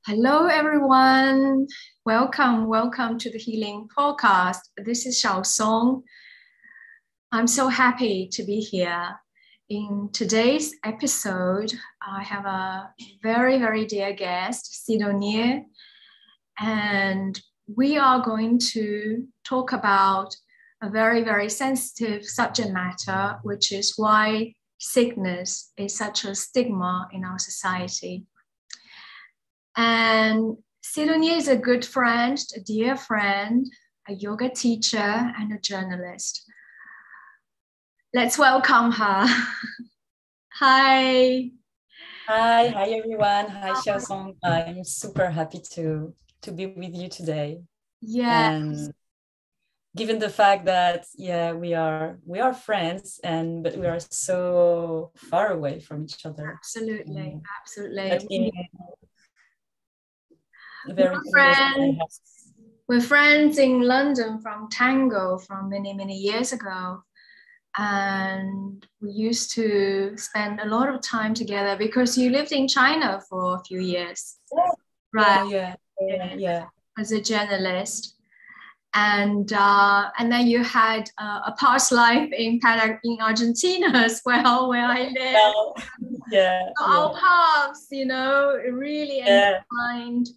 Hello, everyone. Welcome to the Healing Podcast. This is Xiao Song. I'm so happy to be here. In today's episode, I have a very dear guest, Sidonie, and we are going to talk about a very sensitive subject matter, which is why sickness is such a stigma in our society. And Sidonie is a good friend, a dear friend, a yoga teacher, and a journalist. Let's welcome her. Hi. Hi everyone. Hi Xiaosong. I'm super happy to be with you today. Yeah. And given the fact that we are friends but we are so far away from each other. Absolutely. Very close. We're friends in London from Tango from many years ago. And we used to spend a lot of time together because you lived in China for a few years. Right? Yeah. As a journalist. And then you had a past life in Argentina as well, where I live. Our paths, really entwined.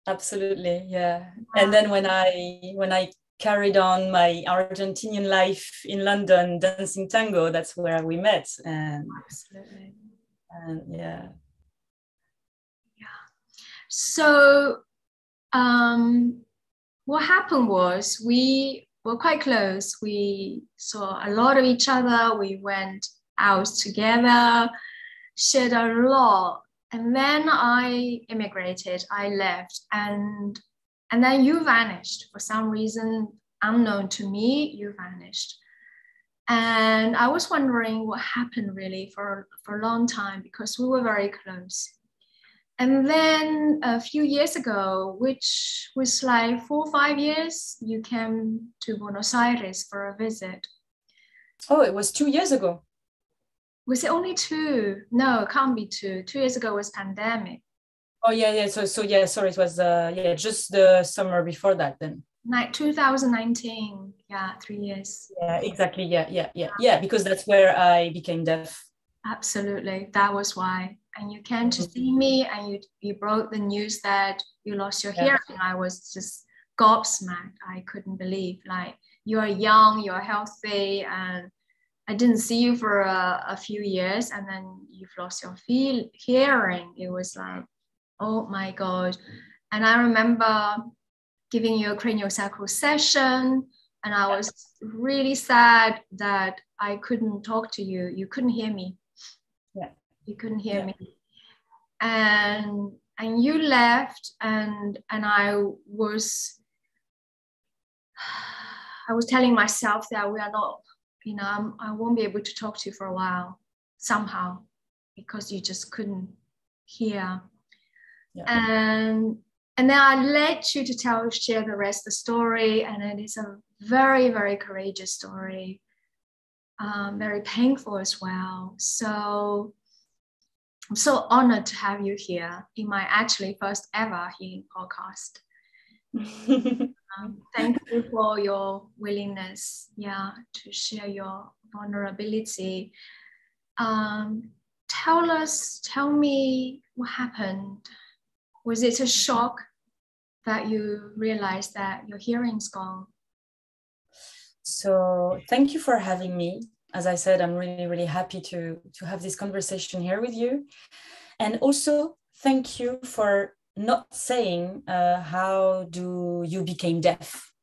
Absolutely, yeah. And then when I carried on my Argentinian life in London dancing tango, that's where we met. Absolutely. And yeah. So what happened was we were quite close. We saw a lot of each other. We went out together, shared a lot. And then I immigrated, I left, and then you vanished for some reason unknown to me. You vanished. And I was wondering what happened really for a long time because we were very close. And then a few years ago, which was like 4 or 5 years, you came to Buenos Aires for a visit. Oh, it was 2 years ago. Was it only 2? No, it can't be 2. 2 years ago was pandemic. Oh yeah. So yeah, sorry, it was just the summer before that then. Like 2019, 3 years. Yeah, exactly. Yeah, because that's where I became deaf. Absolutely, that was why. And you came to see me, and you broke the news that you lost your hearing. I was just gobsmacked. I couldn't believe, like, you are young, you're healthy, and I didn't see you for a few years, and then you've lost your hearing. It was like, oh my God. And I remember giving you a craniosacral session, and I was really sad that I couldn't talk to you. You couldn't hear me. You couldn't hear me. And you left, and I was telling myself that we are not, I won't be able to talk to you for a while somehow because you just couldn't hear. And then I let you to share the rest of the story, and it is a very courageous story, very painful as well. So I'm so honored to have you here in my actually first ever healing podcast. Thank you for your willingness, to share your vulnerability. Tell me what happened. Was it a shock that you realized that your hearing's gone? So thank you for having me. As I said, I'm really happy to have this conversation here with you. And also thank you for not saying how do you became deaf.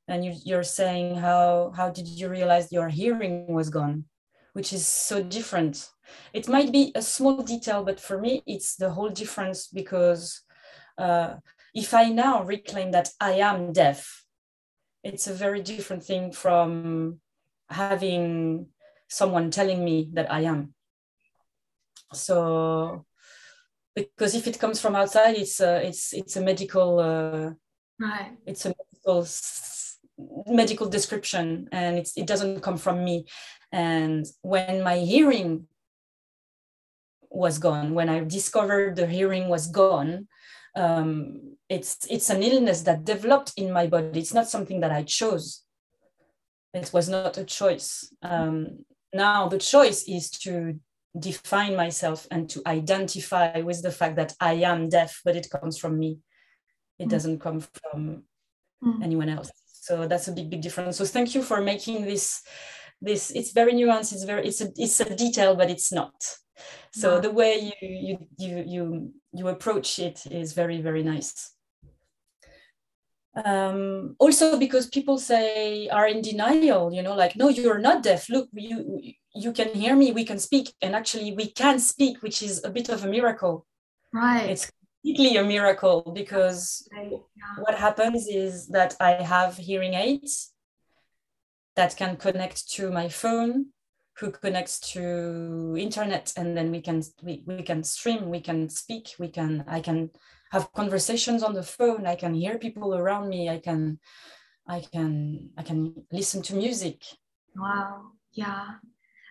And you're saying how did you realize your hearing was gone, which is so different. It might be a small detail, but for me, it's the whole difference because if I now reclaim that I am deaf, it's a very different thing from having someone telling me that I am. So, because if it comes from outside, it's a medical, right? It's a medical description, and it doesn't come from me. And when my hearing was gone, when I discovered the hearing was gone, it's an illness that developed in my body. It's not something that I chose. It was not a choice. Now the choice is to define myself and to identify with the fact that I am deaf, but it comes from me. It doesn't come from anyone else. So that's a big difference. So thank you for making this. It's very nuanced. It's a detail, but it's not. So the way you approach it is very, very nice. Also because people are in denial, like, no, you're not deaf. Look, you can hear me, we can speak. And actually we can speak, which is a bit of a miracle. Right. It's completely a miracle, because what happens is that I have hearing aids that can connect to my phone, who connects to internet, and then we can stream, we can speak, I can have conversations on the phone, I can hear people around me, I can listen to music. Wow. Yeah.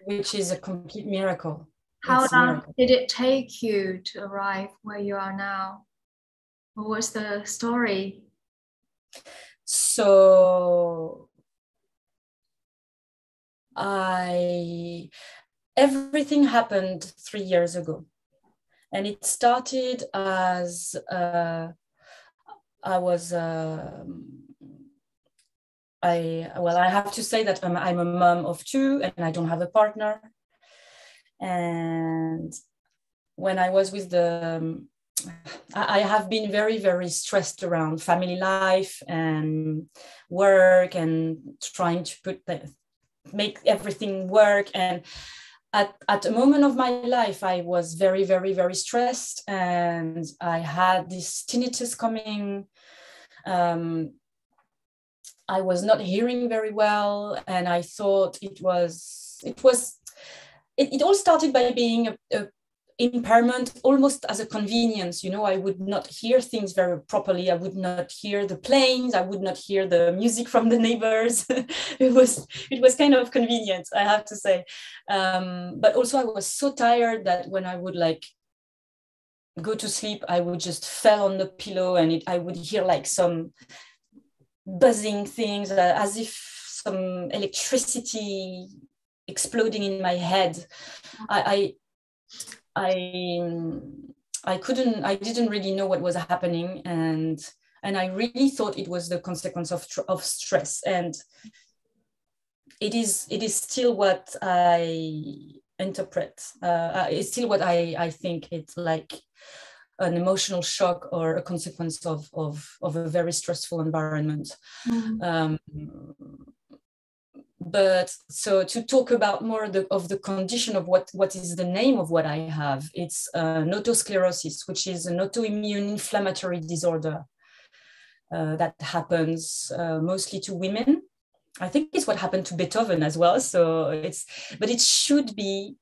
Which is a complete miracle. How long did it take you to arrive where you are now? What was the story? So everything happened 3 years ago. And it started as I have to say that I'm a mom of 2 and I don't have a partner. And when I was with I have been very, very stressed around family life and work and trying to make everything work. And at a moment of my life, I was very, very, very stressed, and I had this tinnitus coming. I was not hearing very well, and I thought it all started by being a impairment, almost as a convenience. I would not hear things very properly. I would not hear the planes. I would not hear the music from the neighbors. It was kind of convenient, I have to say. But also I was so tired that when I would go to sleep, I would just fall on the pillow, and I would hear some buzzing things, as if some electricity exploding in my head. I didn't really know what was happening, and I really thought it was the consequence of stress. And it is still what I interpret. It's still what I think it's like an emotional shock or a consequence of a very stressful environment. But so to talk about more of the condition of what is the name of what I have, it's notosclerosis, which is an autoimmune inflammatory disorder that happens mostly to women. I think it's what happened to Beethoven as well. But it should be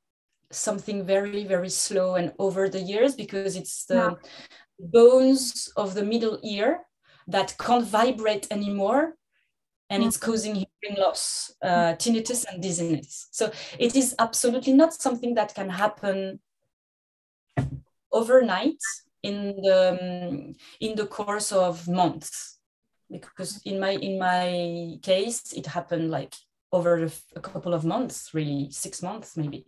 something very, very slow and over the years, because it's the bones of the middle ear that can't vibrate anymore. And it's causing hearing loss, tinnitus and dizziness. So it is absolutely not something that can happen overnight in the course of months, because in my case it happened over a couple of months, really 6 months maybe.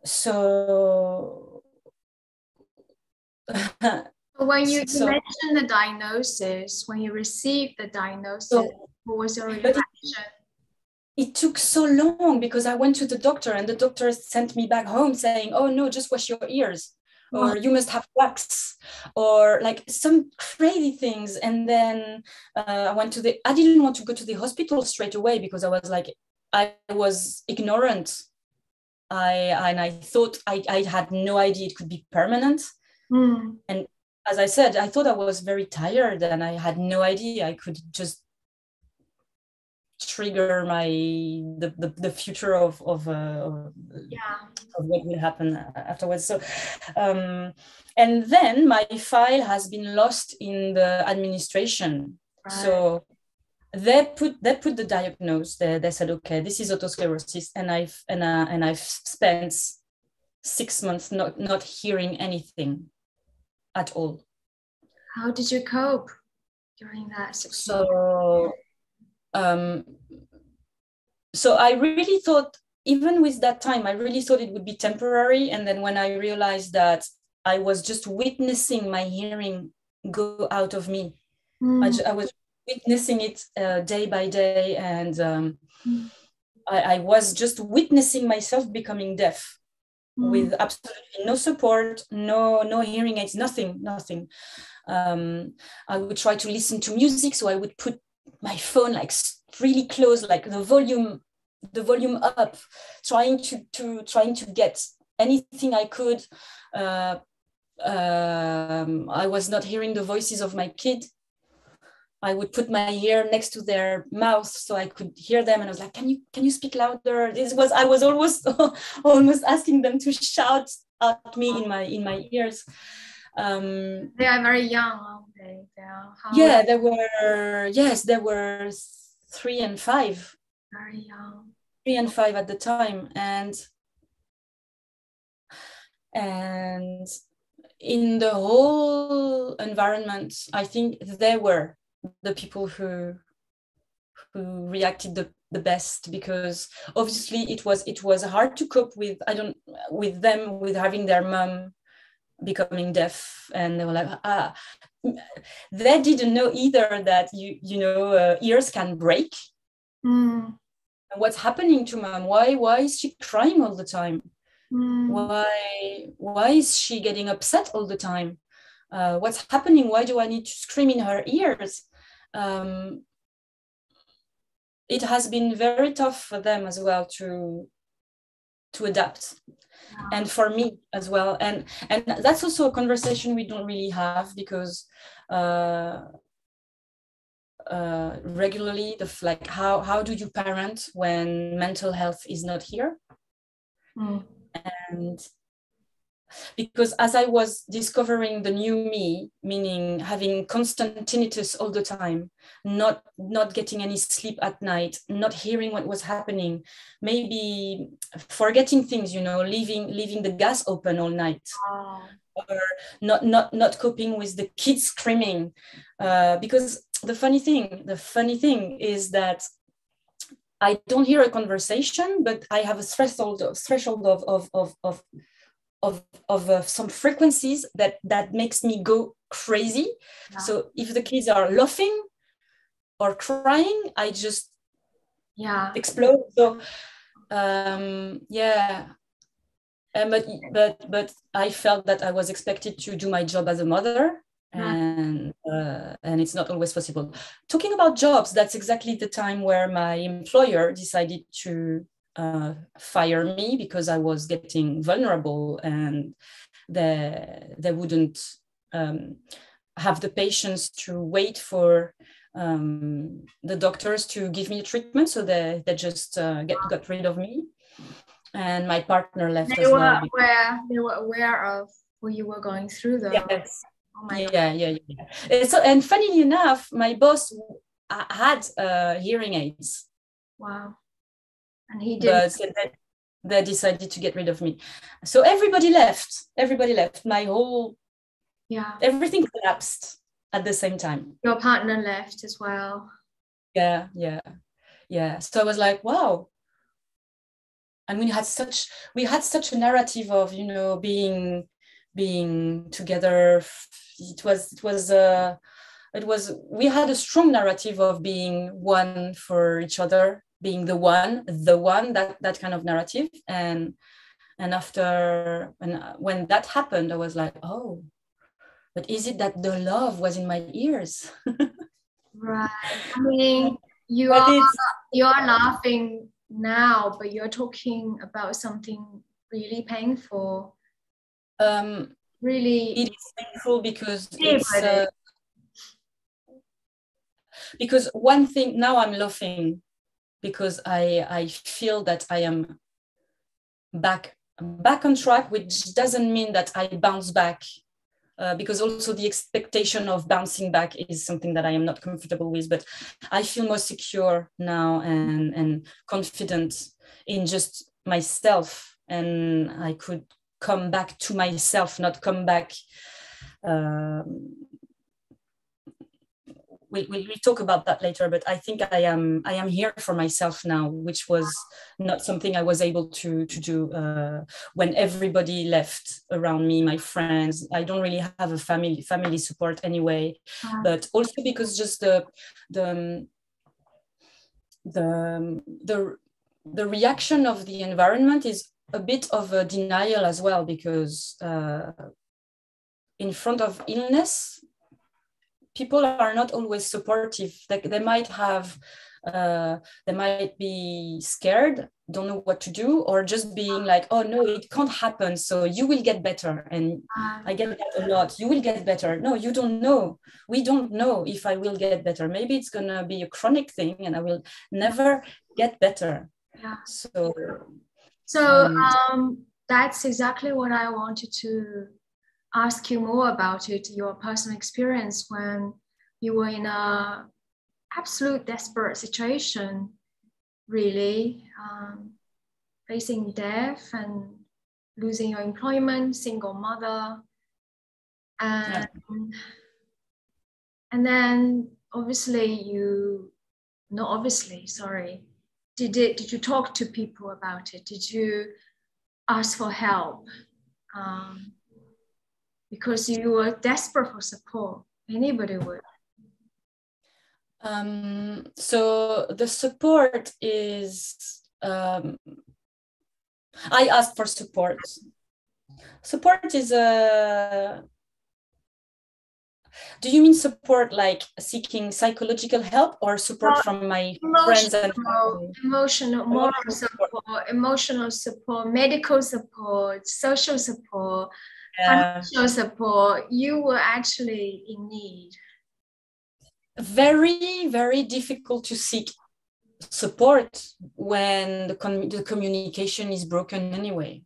So when you mentioned the diagnosis, when you received the diagnosis, what was your reaction? It took so long, because I went to the doctor, and the doctor sent me back home saying, oh no, just wash your ears, or you must have wax, or some crazy things. And then I didn't want to go to the hospital straight away, because I was ignorant. I thought I had no idea it could be permanent. And as I said, I thought I was very tired, and I had no idea I could just trigger the future of what will happen afterwards. So, and then my file has been lost in the administration. Right. So they put the diagnosis. They said, okay, this is otosclerosis, and I've spent 6 months not hearing anything at all. How did you cope during that 6 months? So I really thought, even with that time, I really thought it would be temporary. And then when I realized that I was just witnessing my hearing go out of me, I was witnessing it day by day. And I was just witnessing myself becoming deaf with absolutely no support, no hearing aids, nothing. I would try to listen to music, so I would put my phone like really close, like the volume up, trying to get anything I could. I was not hearing the voices of my kid. I would put my ear next to their mouth so I could hear them, and I was like, "Can you speak louder?" I was almost asking them to shout at me in my ears. They are very young, aren't they? They were 3 and 5. Very young. 3 and 5 at the time, and in the whole environment, I think they were the people who reacted the best, because obviously it was hard to cope with with having their mom becoming deaf, and they were like, they didn't know either that ears can break. What's happening to mom? Why is she crying all the time? Why is she getting upset all the time? What's happening? Why do I need to scream in her ears? It has been very tough for them as well to adapt. Wow. And for me as well. And that's also a conversation we don't really have, because regularly how do you parent when mental health is not here? And because as I was discovering the new me, meaning having constant tinnitus all the time, not getting any sleep at night, not hearing what was happening, maybe forgetting things, leaving the gas open all night, or not coping with the kids screaming, because the funny thing is that I don't hear a conversation, but I have a threshold of some frequencies that makes me go crazy. Yeah. So if the kids are laughing or crying, I just explode. So but I felt that I was expected to do my job as a mother, and it's not always possible. Talking about jobs, that's exactly the time where my employer decided to fire me, because I was getting vulnerable, and they wouldn't have the patience to wait for the doctors to give me a treatment, so they just got rid of me. And my partner left as well. They were aware of what you were going through, though. Yes. Oh my God. Yeah. So, and funnily enough, my boss had hearing aids. Wow. And he did. But they decided to get rid of me. So everybody left. My whole everything collapsed at the same time. Your partner left as well. Yeah. So I was like, wow. And we had such a narrative of being together. We had a strong narrative of being one for each other, being the one, that kind of narrative. And when that happened, I was like, oh, but is it that the love was in my ears? Right. I mean, you are laughing now, but you're talking about something really painful. Really, it is painful because because one thing, now I'm laughing because I feel that I am back on track, which doesn't mean that I bounce back, because also the expectation of bouncing back is something that I am not comfortable with, but I feel more secure now and confident in just myself, and I could come back to myself, not come back. We'll talk about that later, but I think I am here for myself now, which was not something I was able to do when everybody left around me, my friends. I don't really have a family support anyway, but also because just the reaction of the environment is a bit of a denial as well, because in front of illness, people are not always supportive. They might be scared, don't know what to do, or just being like, oh no, it can't happen, so you will get better. And I get that a lot. You will get better. No, you don't know. We don't know if I will get better. Maybe it's gonna be a chronic thing and I will never get better. Yeah. So that's exactly what I wanted to ask you more about it, your personal experience when you were in a absolute desperate situation, really, facing death and losing your employment, single mother, and then obviously did you talk to people about it? Did you ask for help? Because you were desperate for support. Anybody would. So the support is, I asked for support. Support is do you mean support like seeking psychological help, or support from my friends and family? Emotional support, medical support, social support, financial support. You were actually in need. Very, very difficult to seek support when the communication is broken anyway.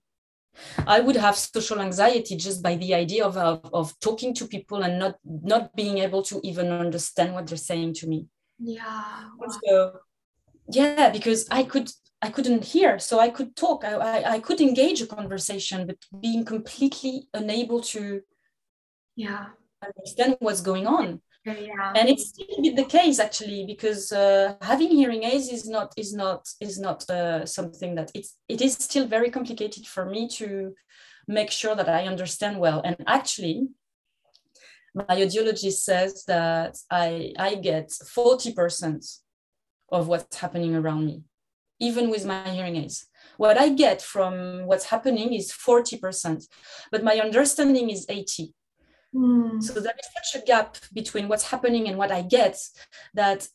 I would have social anxiety just by the idea of talking to people and not being able to even understand what they're saying to me. Yeah. So, yeah, because I couldn't hear, so I could talk. I could engage a conversation, but being completely unable to understand what's going on. Yeah. And it's still a bit the case, actually, because having hearing aids is not something that it is still very complicated for me to make sure that I understand well. And actually, my audiologist says that I get 40% of what's happening around me, even with my hearing aids. What I get from what's happening is 40%, but my understanding is 80%. So there is such a gap between what's happening and what I get that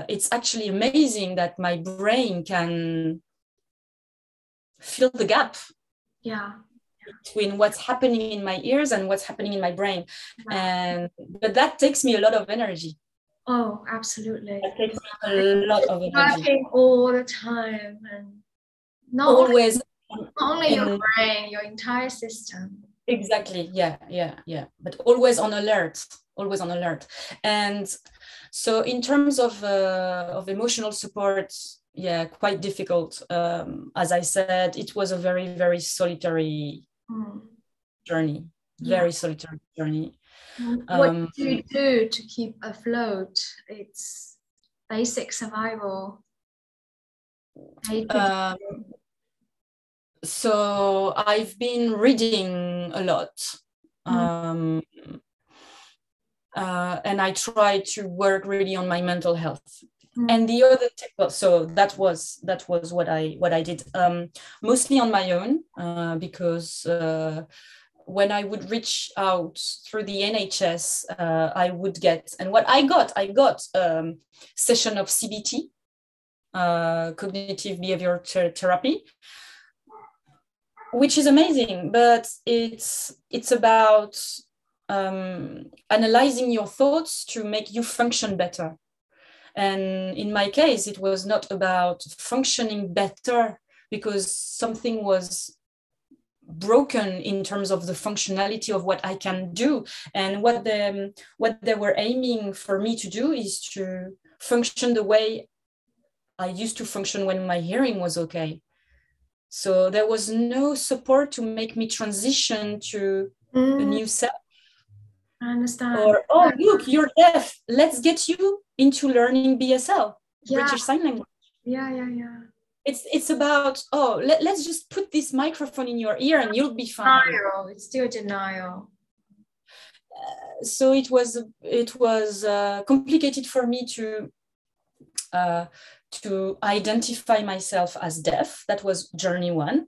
it's actually amazing that my brain can fill the gap between what's happening in my ears and what's happening in my brain. But that takes me a lot of energy. Oh, absolutely. It takes me a lot of energy. Working all the time, and not only your brain, your entire system. Exactly. Yeah. But always on alert. And so in terms of emotional support, quite difficult. As I said, it was a very, very solitary journey. Very solitary journey. What do you do to keep afloat? It's basic survival. So I've been reading a lot, and I try to work really on my mental health. And the other so that was what I did, mostly on my own, because when I would reach out through the NHS, I would get, and what I got session of CBT, cognitive behavioral therapy, which is amazing, but it's about analyzing your thoughts to make you function better. And in my case, it was not about functioning better because something was broken in terms of the functionality of what I can do. And what they were aiming for me to do is to function the way I used to function when my hearing was okay. So there was no support to make me transition to a new self. I understand. Or, oh, look, you're deaf. Let's get you into learning BSL, British Sign Language. Yeah. It's about, oh, let's just put this microphone in your ear and you'll be fine. Denial. It's still denial. So it was complicated for me to identify myself as deaf. That was journey 1.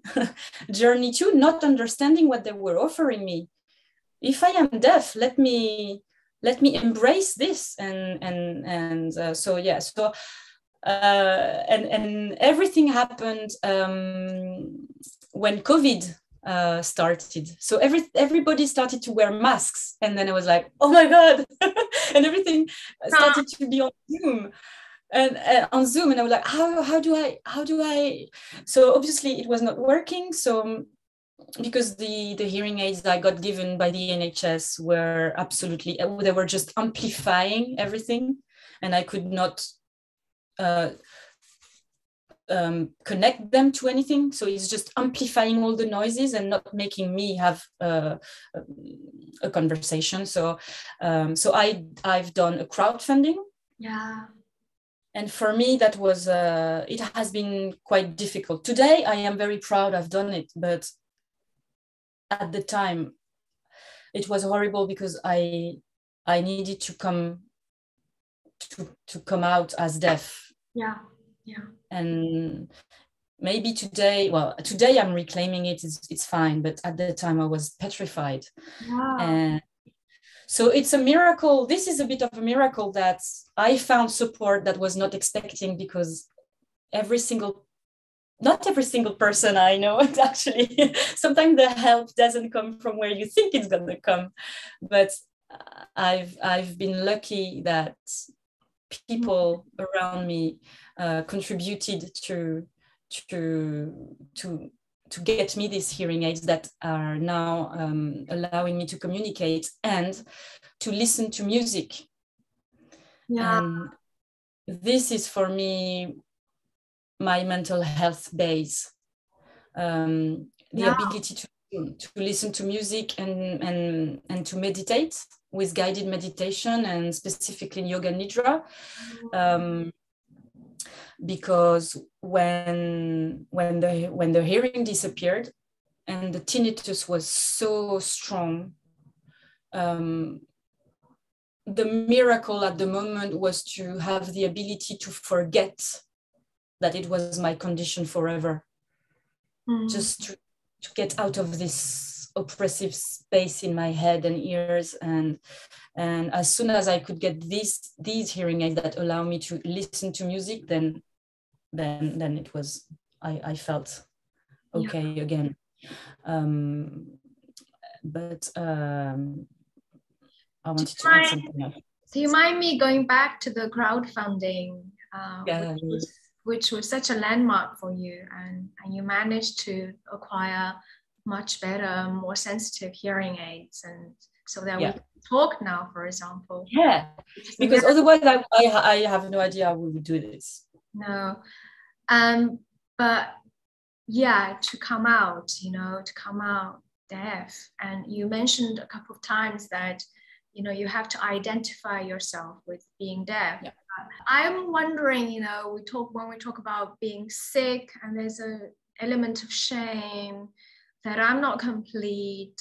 Journey 2, not understanding what they were offering me. If I am deaf, let me embrace this. And everything happened when COVID started. So everybody started to wear masks, and then I was like, oh my God. And everything started to be on Zoom. And on Zoom, and I was like, how do I? So obviously it was not working. So because the hearing aids I got given by the NHS were absolutely, they were just amplifying everything, and I could not connect them to anything. So it's just amplifying all the noises and not making me have a conversation. So I've done a crowdfunding. Yeah. And for me, that was, it has been quite difficult. Today, I am very proud I've done it, but at the time, it was horrible because I needed to come out as deaf. Yeah. And maybe today I'm reclaiming it. It's fine, but at the time I was petrified. Wow. And so it's a miracle. This is a bit of a miracle that I found support that was not expecting, because not every single person I know, actually, sometimes the help doesn't come from where you think it's going to come. But I've been lucky that people around me contributed to get me these hearing aids that are now allowing me to communicate and to listen to music. Yeah. And this is for me my mental health base. The ability to listen to music and to meditate with guided meditation, and specifically yoga nidra. Because when the hearing disappeared and the tinnitus was so strong, the miracle at the moment was to have the ability to forget that it was my condition forever. Just to get out of this oppressive space in my head and ears, and as soon as I could get these hearing aids that allow me to listen to music, then it was, I felt okay again. But I wanted to add something else. Do you mind me going back to the crowdfunding, which was such a landmark for you, and you managed to acquire much better, more sensitive hearing aids, and so that we can talk now, for example. Yeah, because otherwise I have no idea how we would do this. No, but yeah, to come out deaf, and you mentioned a couple of times that you have to identify yourself with being deaf. Yeah. I'm wondering, when we talk about being sick, and there's an element of shame that I'm not complete,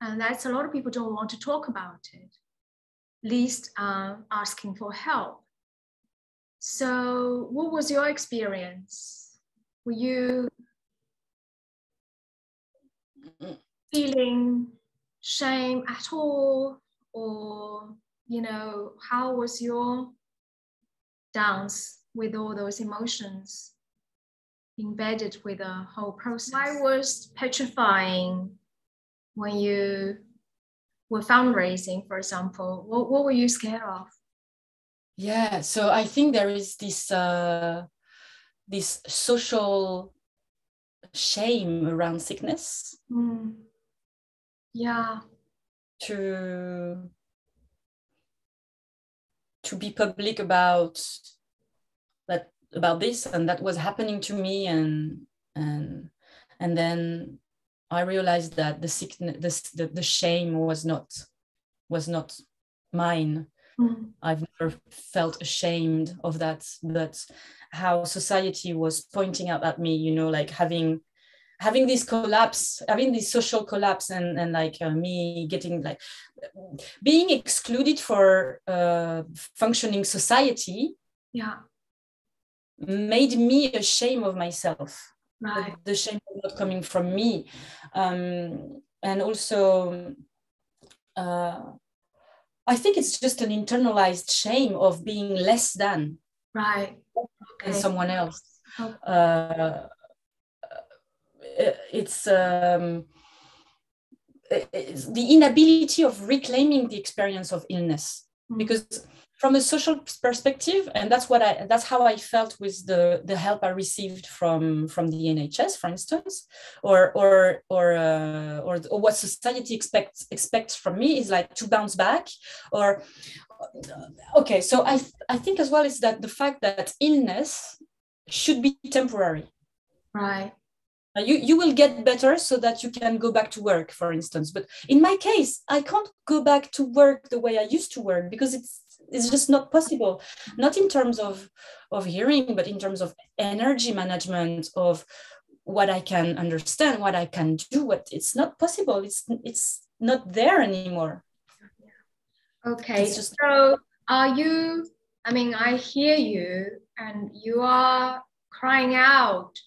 and that's a lot of people don't want to talk about it, least asking for help. So what was your experience? Were you feeling shame at all? Or, how was your dance with all those emotions embedded with the whole process? Why was petrifying when you were fundraising, for example? What were you scared of? Yeah, so I think there is this social shame around sickness. Yeah. To be public about this, and that was happening to me, and And then I realized that the sickness, the shame was not mine. I've never felt ashamed of that, but how society was pointing out at me, you know, like having this collapse, having this social collapse, and like me getting like being excluded for functioning society, made me ashamed of myself. Right. The shame was not coming from me, and also I think it's just an internalized shame of being less than someone else. It's the inability of reclaiming the experience of illness, because from a social perspective, and that's how I felt with the help I received from the NHS, for instance, or what society expects from me is like to bounce back, or okay. So I think as well is that the fact that illness should be temporary. Right. You will get better so that you can go back to work, for instance. But in my case, I can't go back to work the way I used to work, because it's just not possible. Not in terms of hearing, but in terms of energy management, of what I can understand, what I can do. It's not possible. It's not there anymore. Okay. So are you? I mean, I hear you, and you are crying out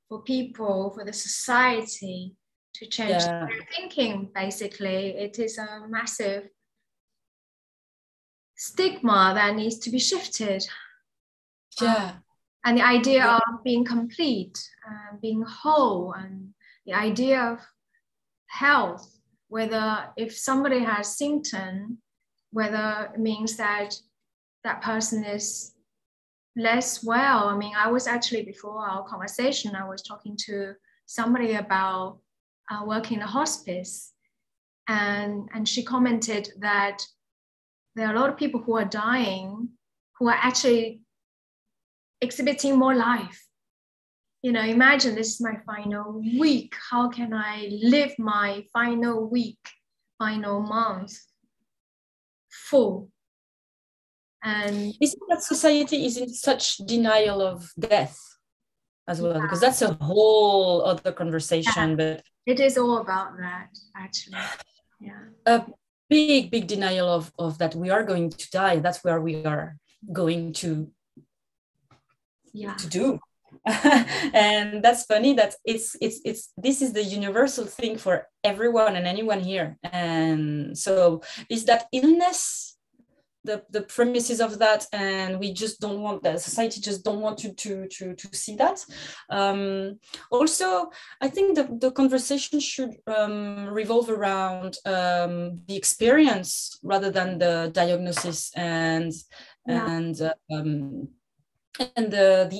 for people, for the society to change their thinking. Basically, it is a massive stigma that needs to be shifted. And the idea of being complete, being whole, and the idea of health, whether if somebody has symptom, whether it means that that person is less well. I mean, I was actually, before our conversation, I was talking to somebody about working in a hospice, and she commented that there are a lot of people who are dying who are actually exhibiting more life. You know, imagine this is my final week. How can I live my final week, final month full? And isn't that society is in such denial of death as well? Because that's a whole other conversation. But it is all about that, actually. A big denial of that we are going to die. That's where we are going to do. And that's funny that it's this is the universal thing for everyone and anyone here. And so is that illness the premises of that, and we just don't want that, society just don't want to see that. Also, I think the conversation should revolve around the experience rather than the diagnosis, and the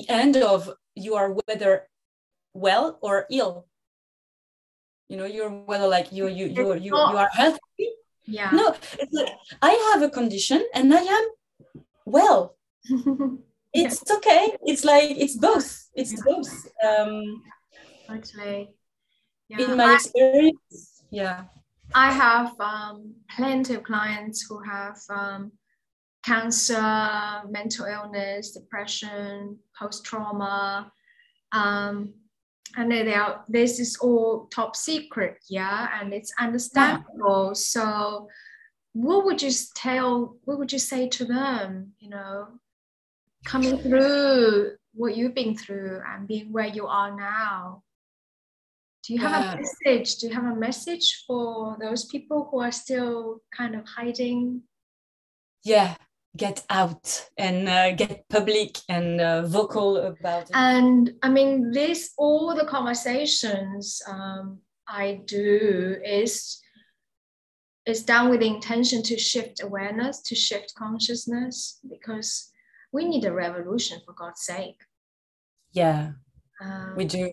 end of you are whether well or ill. You know, you're whether like you are healthy. No, it's like I have a condition and I am well. It's okay. It's like it's both. It's both. Actually, in my experience, I have plenty of clients who have cancer, mental illness, depression, post-trauma, and this is all top secret, and it's understandable. So what would you say to them, you know, coming through what you've been through and being where you are now? Do you have a message? Do you have a message for those people who are still kind of hiding? Get out and get public and vocal about it. And I mean, all the conversations I do is done with the intention to shift awareness, to shift consciousness, because we need a revolution, for God's sake. We do.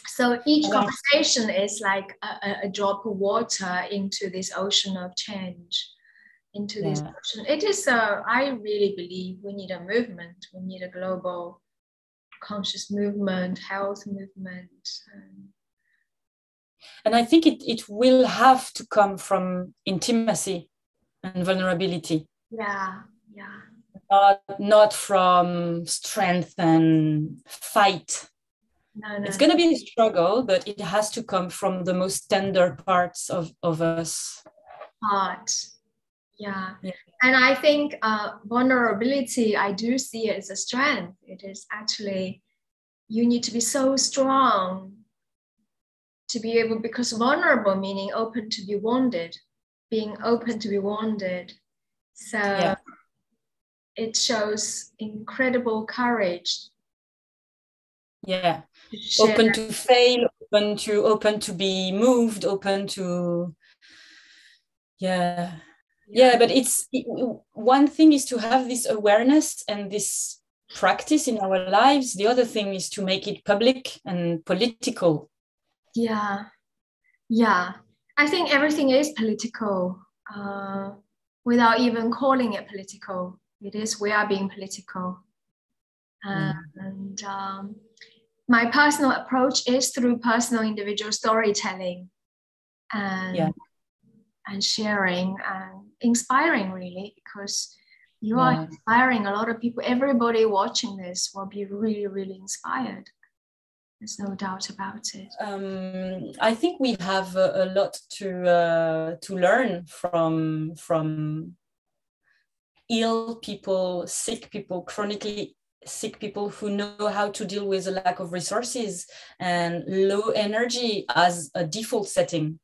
So each conversation is like a drop of water into this ocean of change. Into this ocean. It is I really believe we need a movement. We need a global conscious movement, health movement. And I think it will have to come from intimacy and vulnerability. Yeah. Not from strength and fight. No. It's going to be a struggle, but it has to come from the most tender parts of us. Yeah. And I think vulnerability, I do see it as a strength. It is actually, you need to be so strong to be able, because vulnerable meaning open to be wounded, being open to be wounded. So it shows incredible courage. Yeah. Open to fail, open to be moved, open to but one thing is to have this awareness and this practice in our lives. The other thing is to make it public and political. Yeah. I think everything is political without even calling it political. It is, we are being political. And my personal approach is through personal individual storytelling and sharing and inspiring, really, because you are inspiring a lot of people. Everybody watching this will be really, really inspired. There's no doubt about it. I think we have a lot to learn from ill people, sick people, chronically sick people who know how to deal with a lack of resources and low energy as a default setting.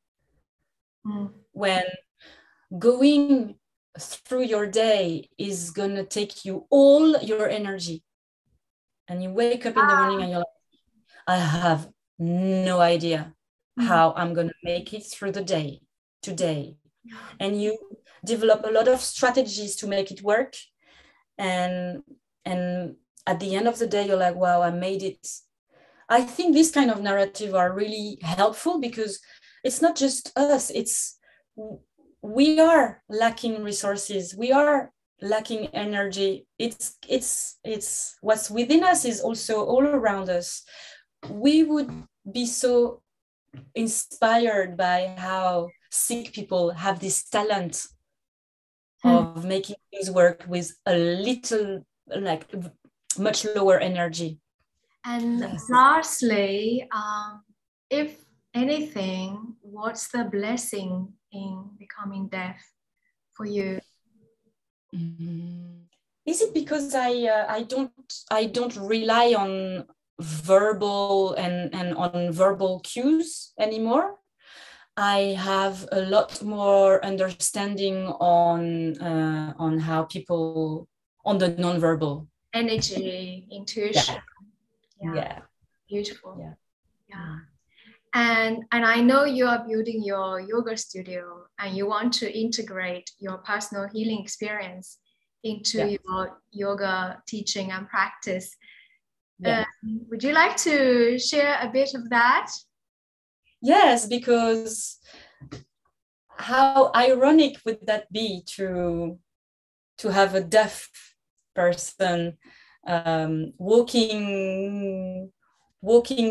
When going through your day is gonna take you all your energy, and you wake up in the morning and you're like, I have no idea how I'm gonna make it through the day today. And you develop a lot of strategies to make it work, and at the end of the day you're like, wow, I made it. I think this kind of narrative are really helpful, because it's not just us, we are lacking resources, we are lacking energy. It's what's within us is also all around us. We would be so inspired by how sick people have this talent of making things work with a little, like, much lower energy. And lastly, if anything, what's the blessing in becoming deaf for you? Is it because I don't rely on verbal and on verbal cues anymore? I have a lot more understanding on how people, on the nonverbal energy, intuition. Yeah. Beautiful. Yeah. And I know you are building your yoga studio and you want to integrate your personal healing experience into your yoga teaching and practice. Would you like to share a bit of that? Yes, because how ironic would that be to have a deaf person walking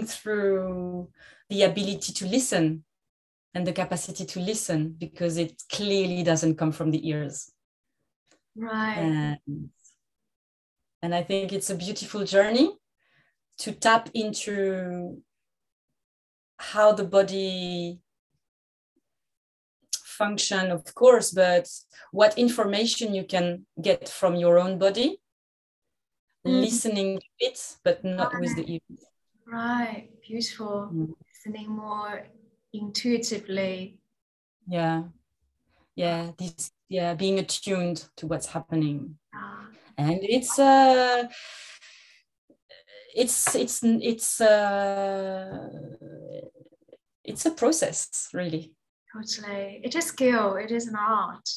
through the ability to listen and the capacity to listen, because it clearly doesn't come from the ears. Right. And I think it's a beautiful journey to tap into how the body function, of course, but what information you can get from your own body, listening to it, but not with the ears. Right, beautiful. Listening more intuitively. Being attuned to what's happening. And it's a process, really. Totally. It is skill. It is an art.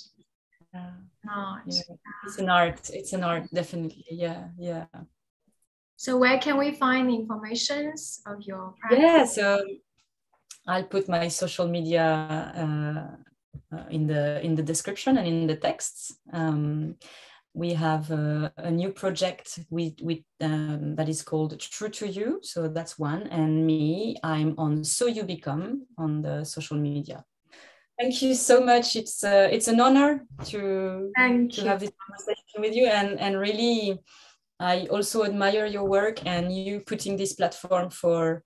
It's an art, definitely. Yeah. So where can we find information of your practice? So I'll put my social media in the description and in the texts. we have a new project that is called True to You. So that's one. And me, I'm on So You Become on the social media. Thank you so much. It's an honor to have this conversation with you, and really, I also admire your work and you putting this platform for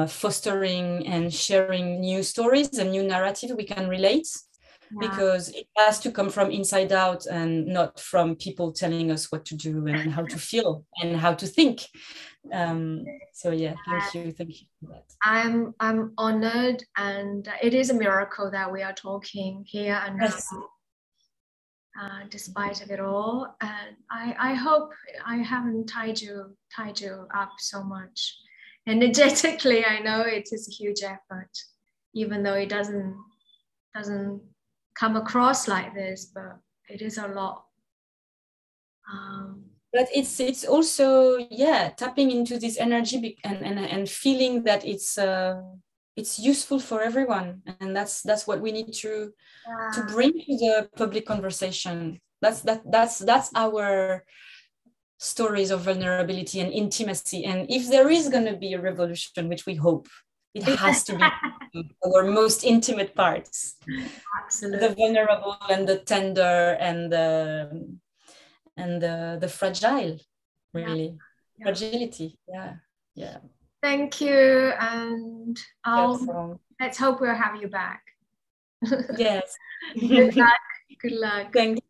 fostering and sharing new stories and new narratives we can relate. Yeah. Because it has to come from inside out and not from people telling us what to do and how to feel and how to think. So yeah, thank you for that. I'm honored, and it is a miracle that we are talking here and now. Yes. Despite of it all, and I hope I haven't tied you up so much energetically. I know it is a huge effort, even though it doesn't come across like this, but it is a lot. But it's also, yeah, tapping into this energy and feeling that it's useful for everyone, and that's what we need to bring to the public conversation. That's our stories of vulnerability and intimacy. And if there is going to be a revolution, which we hope, it has to be our most intimate parts. Absolutely. The vulnerable and the tender and the fragile, really. Yeah. Fragility. Yeah. Thank you, and let's hope we'll have you back. Yes. Good luck. Thank you.